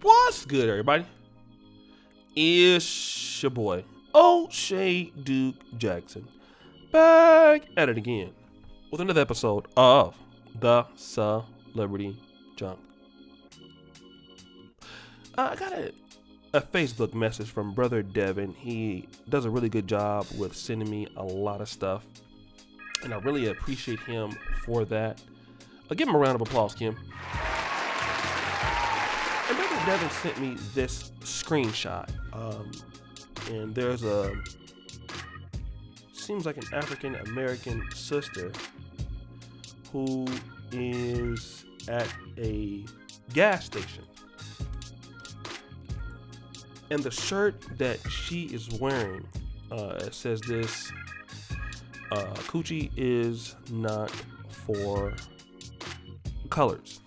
What's good, everybody? It's your boy, O'Shea Duke Jackson, back at it again with another episode of the Celebrity Junk. I got a Facebook message from brother Devin. He does a really good job with sending me a lot of stuff, and I really appreciate him for that. I'll give him a round of applause, Kim. And brother Devin sent me this screenshot, and there's seems like an African American sister who is at a gas station. And the shirt that she is wearing, it says this, coochie is not for colors.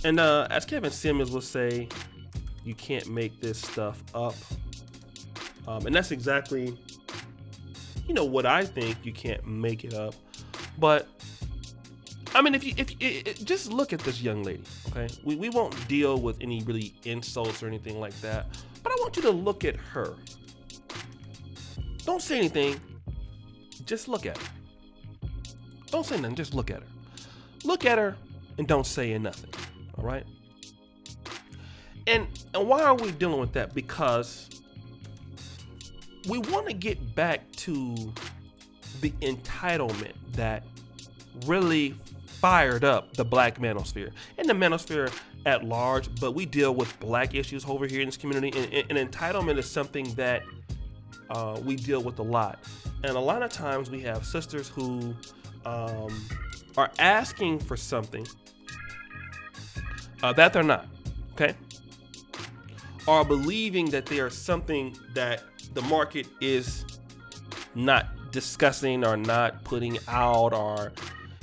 And as Kevin Simmons will say, you can't make this stuff up. And that's exactly, what I think. You can't make it up. But I mean, if you just look at this young lady, okay? We won't deal with any really insults or anything like that. But I want you to look at her. Don't say anything. Just look at her. Don't say nothing. Just look at her. Look at her and don't say nothing. All right. And why are we dealing with that? Because we want to get back to the entitlement that really fired up the black manosphere and the manosphere at large. But we deal with black issues over here in this community, and entitlement is something that we deal with a lot. And a lot of times we have sisters who are asking for something that they're not, okay? Or believing that they are something that the market is not discussing or not putting out, or,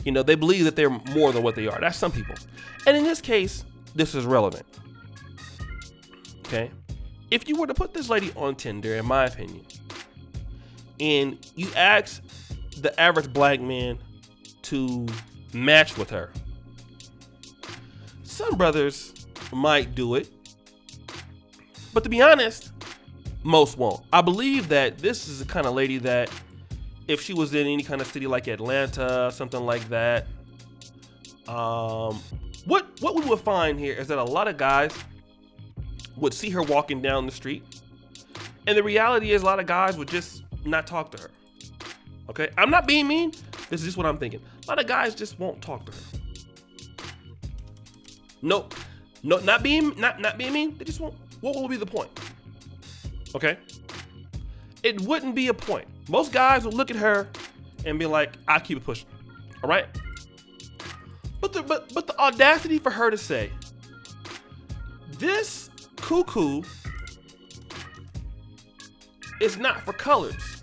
they believe that they're more than what they are. That's some people. And in this case, this is relevant, okay? If you were to put this lady on Tinder, in my opinion, and you ask the average black man to match with her, some brothers might do it, but to be honest, most won't. I believe that this is the kind of lady that if she was in any kind of city like Atlanta, something like that, what we would find here is that a lot of guys would see her walking down the street, and the reality is a lot of guys would just not talk to her. Okay, I'm not being mean. This is just what I'm thinking. A lot of guys just won't talk to her. No, not being mean. They just won't. What will be the point? Okay, it wouldn't be a point. Most guys will look at her and be like, "I'll keep it pushing." All right. But the audacity for her to say, "This cuckoo is not for colors."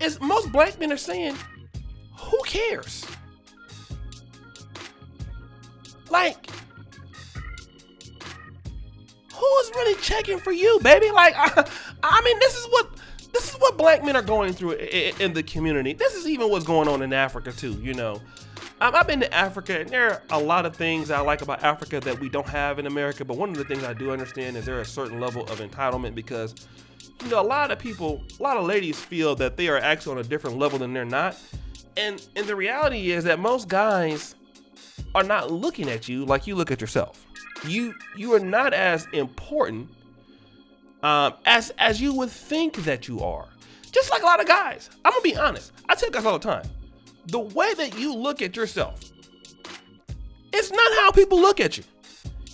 As most black men are saying, who cares? Like, who is really checking for you, baby? Like, I mean, this is what black men are going through in the community. This is even what's going on in Africa too. I've been to Africa, and there are a lot of things I like about Africa that we don't have in America. But one of the things I do understand is there is a certain level of entitlement, because a lot of ladies feel that they are actually on a different level than they're not. And the reality is that most guys are not looking at you like you look at yourself. You are not as important as you would think that you are. Just like a lot of guys. I'm gonna be honest. I tell guys all the time, the way that you look at yourself, it's not how people look at you.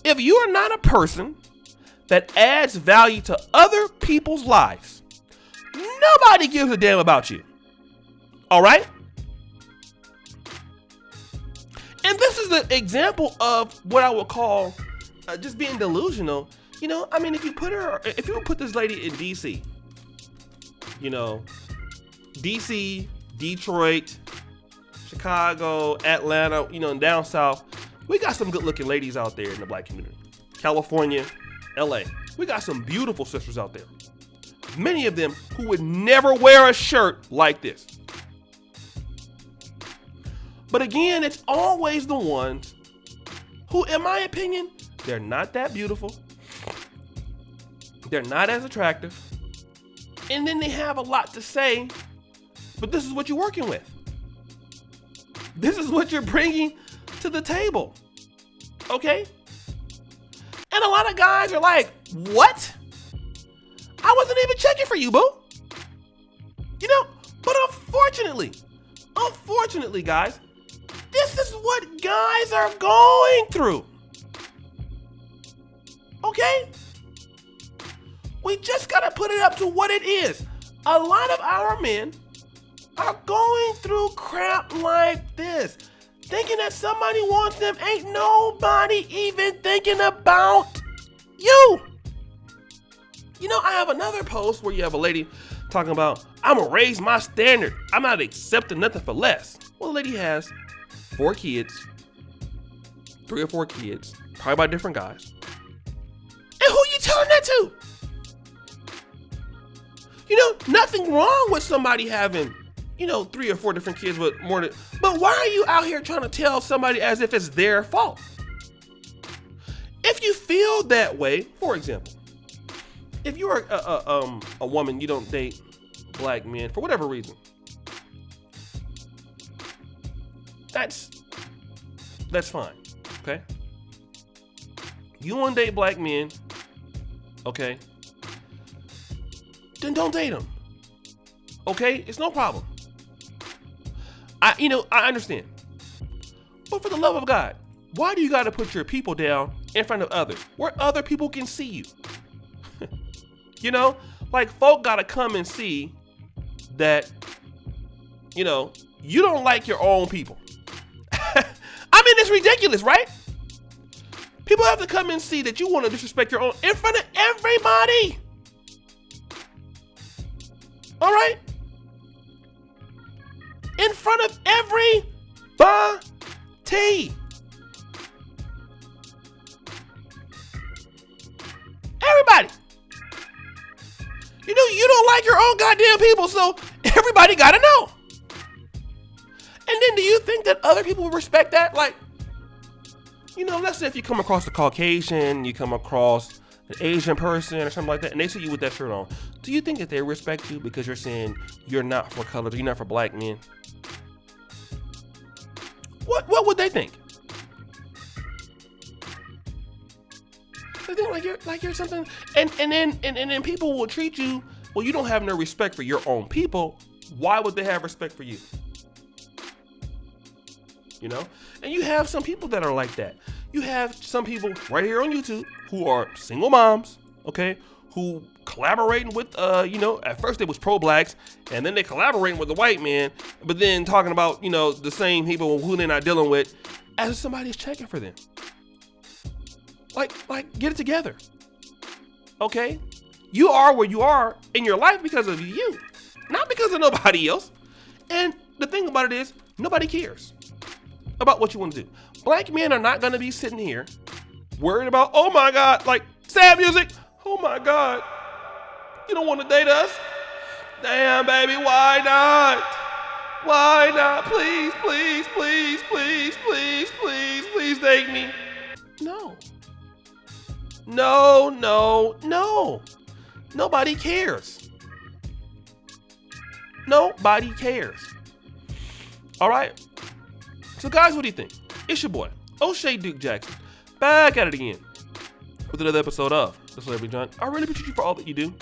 If you are not a person that adds value to other people's lives, nobody gives a damn about you. All right? And this is the example of what I would call just being delusional. I mean, if you put this lady in DC, DC, Detroit, Chicago, Atlanta, and down south, we got some good looking ladies out there in the black community. California, LA, we got some beautiful sisters out there. Many of them who would never wear a shirt like this. But again, it's always the ones who, in my opinion, they're not that beautiful. They're not as attractive. And then they have a lot to say, but this is what you're working with. This is what you're bringing to the table. Okay? And a lot of guys are like, what? I wasn't even checking for you, boo. You know, but unfortunately, guys, this is what guys are going through. Okay? We just gotta put it up to what it is. A lot of our men are going through crap like this, thinking that somebody wants them. Ain't nobody even thinking about you. You know, I have another post where you have a lady talking about, I'm gonna raise my standard. I'm not accepting nothing for less. Well, the lady has 4 kids, 3 or 4 kids, probably by different guys. And who you telling that to? You know, nothing wrong with somebody having, 3 or 4 different kids with more than, but why are you out here trying to tell somebody as if it's their fault? If you feel that way, for example, if you're a woman, you don't date black men for whatever reason, that's fine, okay? You want to date black men, okay? Then don't date them, okay? It's no problem. I understand, but for the love of God, why do you got to put your people down in front of others where other people can see you? Like folk got to come and see that, you don't like your own people. I mean, it's ridiculous, right? People have to come and see that you want to disrespect your own in front of everybody. All right? In front of everybody. Everybody. You don't like your own goddamn people, so everybody gotta know. And then do you think that other people will respect that? Like, let's say if you come across a Caucasian, you come across an Asian person or something like that, and they see you with that shirt on, do you think that they respect you because you're saying you're not for color, you're not for black men? What would they think? They think like you're something, and then people will treat you. Well, you don't have no respect for your own people. Why would they have respect for you? And you have some people that are like that. You have some people right here on YouTube who are single moms, okay, who collaborating with, at first they was pro-blacks, and then they collaborating with the white man, but then talking about, the same people who they're not dealing with as if somebody's checking for them. Like, get it together, okay? You are where you are in your life because of you, not because of nobody else. And the thing about it is, nobody cares about what you want to do. Black men are not going to be sitting here worried about, oh my God, like sad music. Oh my God, you don't want to date us? Damn, baby, why not? Why not? Please, please, please, please, please, please, please date me. No. Nobody cares. Nobody cares. All right? So guys, what do you think? It's your boy, O'Shea Duke Jackson, back at it again with another episode of The Celebrity John. I really appreciate you for all that you do.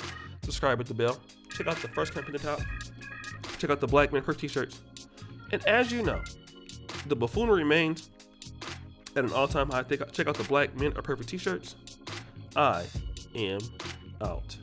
Subscribe, hit the bell. Check out the first comment at the top. Check out the Black Men Perfect t-shirts. And as you know, the buffoonery remains at an all-time high. Check out the Black Men Are Perfect t-shirts. I am out.